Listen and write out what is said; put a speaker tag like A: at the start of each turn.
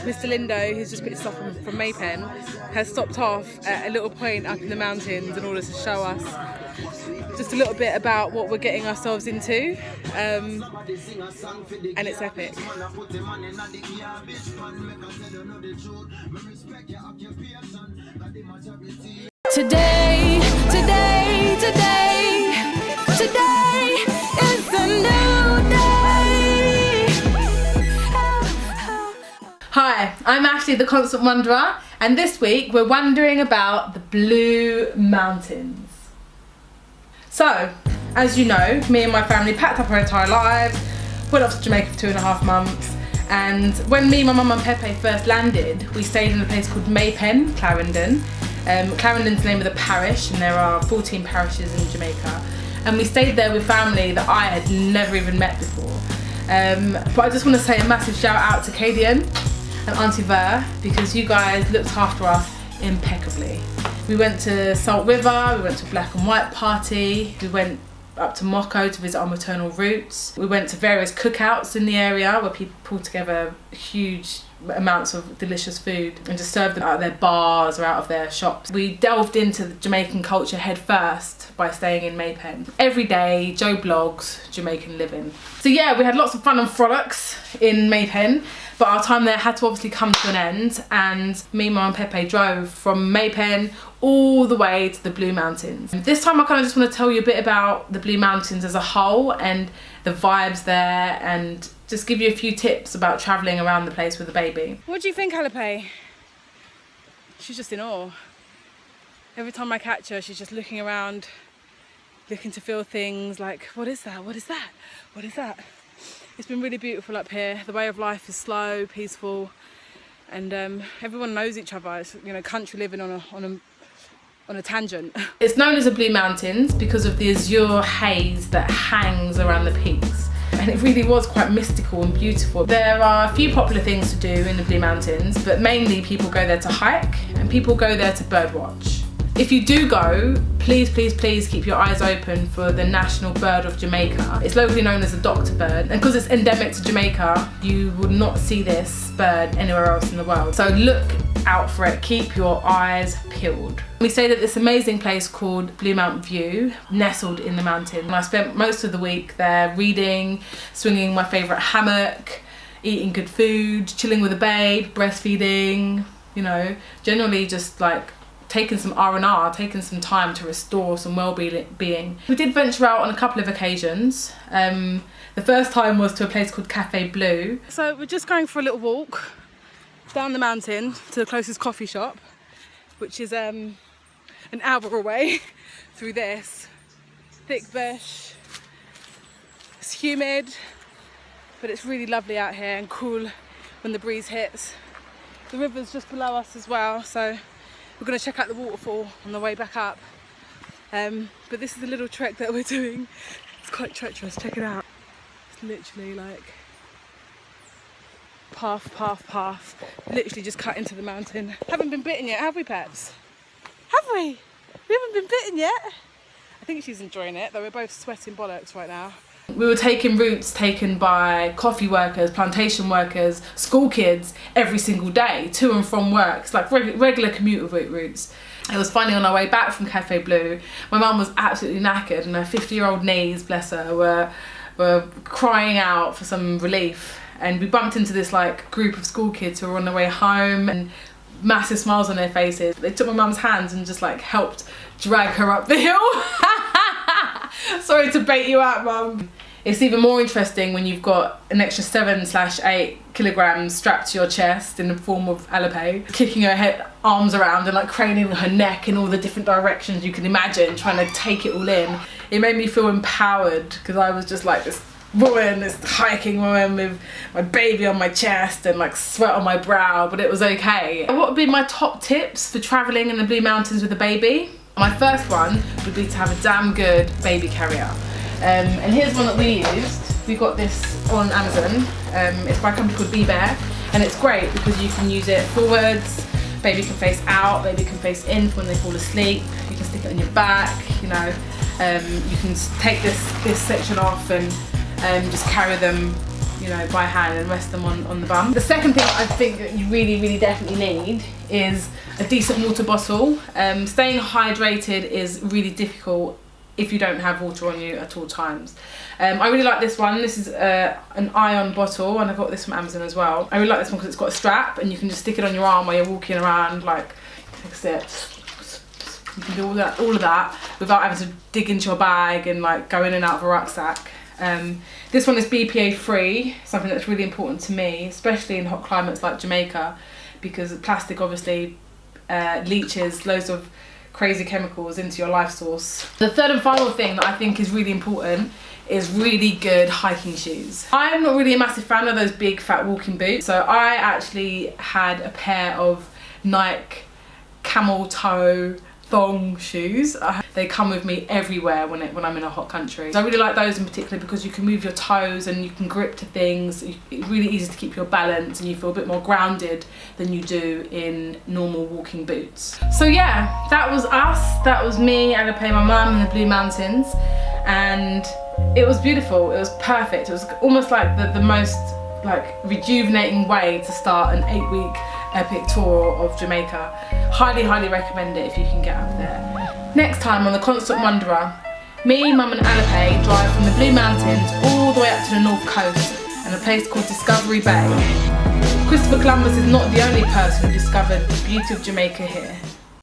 A: Mr. Lindo, who's just picked us up from Maypen, has stopped off at a little point up in the mountains in order to show us just a little bit about what we're getting ourselves into, and it's epic. Today is the new day. Hi, I'm Ashley, the Constant Wanderer, and this week we're wondering about the Blue Mountains. So, as you know, me and my family packed up our entire lives, went off to Jamaica for 2.5 months, and when me, my mum and Pepe first landed, we stayed in a place called Pen Clarendon. Clarendon's the name of the parish, and there are 14 parishes in Jamaica. And we stayed there with family that I had never even met before. But I just want to say a massive shout out to Cadian and Auntie Ver, because you guys looked after us impeccably. We went to Salt River, we went to a black and white party, we went up to Moko to visit our maternal roots. We went to various cookouts in the area where people pulled together huge amounts of delicious food and just served them out of their bars or out of their shops. We delved into the Jamaican culture head first by staying in Maypen. Every day, Joe blogs Jamaican living. So yeah, we had lots of fun and frolics in Maypen, but our time there had to obviously come to an end, and me, Mum and Pepe drove from Maypen all the way to the Blue Mountains. This time I kind of just want to tell you a bit about the Blue Mountains as a whole and the vibes there, and just give you a few tips about travelling around the place with a baby. What do you think, Alipe? She's just in awe. Every time I catch her, she's just looking around, looking to feel things like, what is that? What is that? What is that? It's been really beautiful up here. The way of life is slow, peaceful, and everyone knows each other. It's, you know, country living on a tangent. It's known as the Blue Mountains because of the azure haze that hangs around the peaks. And it really was quite mystical and beautiful. There are a few popular things to do in the Blue Mountains, but mainly people go there to hike and people go there to birdwatch. If you do go, please keep your eyes open for the national bird of Jamaica. It's locally known as the doctor bird, and because it's endemic to Jamaica, you will not see this bird anywhere else in the world. So look out for it, keep your eyes peeled. We stayed at this amazing place called Blue Mount View, nestled in the mountain. And I spent most of the week there reading, swinging my favourite hammock, eating good food, chilling with a babe, breastfeeding, you know, generally just like taking some R&R, taking some time to restore some well-being. We did venture out on a couple of occasions. The first time was to a place called Cafe Blue. So we're just going for a little walk down the mountain to the closest coffee shop, which is an hour away through this thick bush. It's humid, but it's really lovely out here and cool when the breeze hits. The river's just below us as well, so we're going to check out the waterfall on the way back up. But this is the little trek that we're doing. It's quite treacherous, check it out. It's literally like path. Literally just cut into the mountain. Haven't been bitten yet, have we, Peps? Have we? We haven't been bitten yet? I think she's enjoying it, though we're both sweating bollocks right now. We were taking routes taken by coffee workers, plantation workers, school kids every single day, to and from work. It's like regular commuter routes. It was funny, on our way back from Cafe Blue, my mum was absolutely knackered and her 50-year-old knees, bless her, were crying out for some relief. And we bumped into this like group of school kids who were on their way home, and massive smiles on their faces. They took my mum's hands and just like helped drag her up the hill. Sorry to bait you out, Mum. It's even more interesting when you've got an extra 7/8 kilograms strapped to your chest in the form of Alipe, kicking her arms around and like craning her neck in all the different directions you can imagine, trying to take it all in. It made me feel empowered because I was just like this woman, this hiking woman with my baby on my chest and like sweat on my brow, but it was okay. What would be my top tips for travelling in the Blue Mountains with a baby? My first one would be to have a damn good baby carrier. And here's one that we used. We got this on Amazon. It's by a company called Be Bear, and it's great because you can use it forwards, baby can face out, baby can face in for when they fall asleep. You can stick it on your back, you know. You can take this section off and just carry them you know, by hand and rest them on the bum. The second thing I think that you really definitely need is a decent water bottle. Staying hydrated is really difficult if you don't have water on you at all times. I really like this one. This is an ion bottle, and I got this from Amazon as well. I really like this one because it's got a strap and you can just stick it on your arm while you're walking around, like this. You can do all of that without having to dig into your bag and like go in and out of a rucksack. This one is BPA free, something that's really important to me, especially in hot climates like Jamaica, because plastic obviously leaches loads of crazy chemicals into your life source. The third and final thing that I think is really important is really good hiking shoes. I'm not really a massive fan of those big fat walking boots, so I actually had a pair of Nike camel toe thong shoes. They come with me everywhere when I'm in a hot country. So I really like those in particular because you can move your toes and you can grip to things. It's really easy to keep your balance and you feel a bit more grounded than you do in normal walking boots. So yeah, that was us. That was me, Agape, my mum in the Blue Mountains, and it was beautiful. It was perfect. It was almost like the most like rejuvenating way to start an 8-week epic tour of Jamaica. Highly recommend it if you can get up there. Next time on The Constant Wanderer, me, Mum and Agape drive from the Blue Mountains all the way up to the north coast and a place called Discovery Bay. Christopher Columbus is not the only person who discovered the beauty of Jamaica here.